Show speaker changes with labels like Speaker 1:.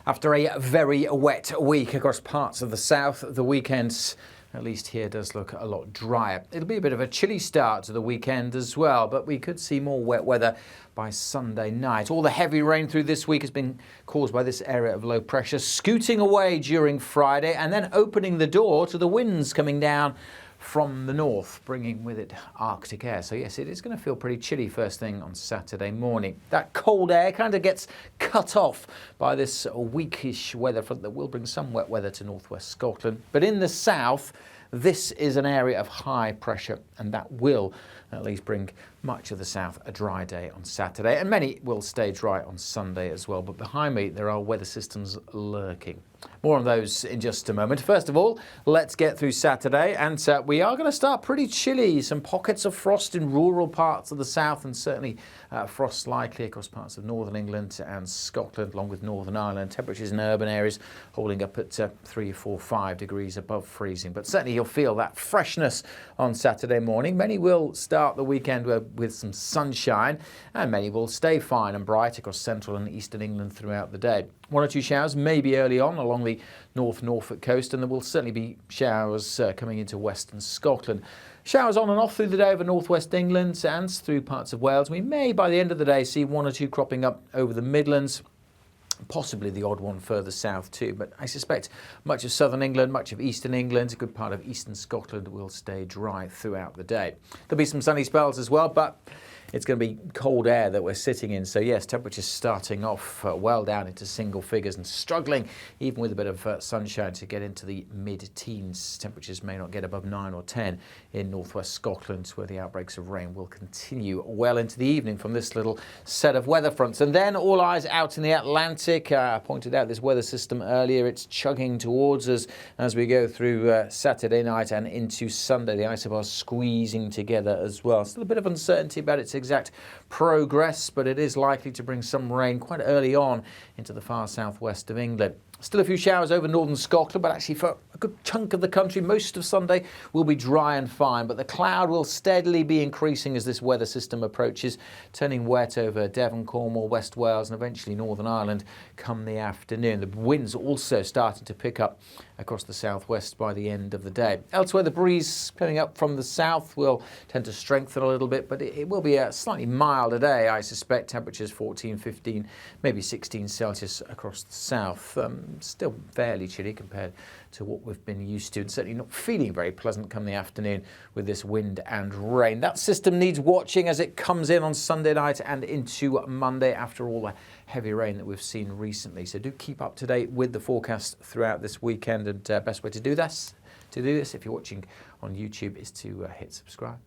Speaker 1: After a very wet week across parts of the south, the weekend, at least here, does look a lot drier. It'll be a bit of a chilly start to the weekend as well, but we could see more wet weather by Sunday night. All the heavy rain through this week has been caused by this area of low pressure scooting away during Friday and then opening the door to the winds coming down from the north, bringing with it Arctic air. So yes, it is going to feel pretty chilly first thing on Saturday morning. That cold air kind of gets cut off by this weakish weather front that will bring some wet weather to northwest Scotland. But in the south, this is an area of high pressure, and that will at least bring much of the south a dry day on Saturday, and many will stay dry on Sunday as well. But behind me, there are weather systems lurking. More on those in just a moment. First of all, let's get through Saturday, and we are going to start pretty chilly. Some pockets of frost in rural parts of the south, and certainly frost likely across parts of northern England and Scotland, along with Northern Ireland. Temperatures in urban areas holding up at 3, 4, 5 degrees above freezing. But certainly you'll feel that freshness on Saturday morning. Many will start the weekend with some sunshine, and many will stay fine and bright across central and eastern England throughout the day. 1 or 2 showers maybe early on along the North Norfolk coast, and there will certainly be showers coming into western Scotland. Showers on and off through the day over northwest England and through parts of Wales. We may, by the end of the day, see 1 or 2 cropping up over the Midlands, possibly the odd one further south too, but I suspect much of southern England, much of eastern England, a good part of eastern Scotland will stay dry throughout the day. There'll be some sunny spells as well, but it's going to be cold air that we're sitting in. So yes, temperatures starting off well down into single figures and struggling even with a bit of sunshine to get into the mid-teens. Temperatures may not get above 9 or 10 in northwest Scotland, where the outbreaks of rain will continue well into the evening from this little set of weather fronts. And then all eyes out in the Atlantic. I pointed out this weather system earlier. It's chugging towards us as we go through Saturday night and into Sunday. The isobars squeezing together as well. Still a bit of uncertainty about its exact progress, but it is likely to bring some rain quite early on into the far southwest of England. Still a few showers over northern Scotland, but actually for a good chunk of the country, most of Sunday will be dry and fine. But the cloud will steadily be increasing as this weather system approaches, turning wet over Devon, Cornwall, West Wales and eventually Northern Ireland come the afternoon. The winds also starting to pick up across the southwest by the end of the day. Elsewhere, the breeze coming up from the south will tend to strengthen a little bit, but it will be a slightly milder day, I suspect. Temperatures 14, 15, maybe 16 Celsius across the south. Still fairly chilly compared to what we've been used to, and certainly not feeling very pleasant come the afternoon with this wind and rain. That system needs watching as it comes in on Sunday night and into Monday after all the heavy rain that we've seen recently. So do keep up to date with the forecast throughout this weekend, and best way to do this if you're watching on YouTube is to hit subscribe.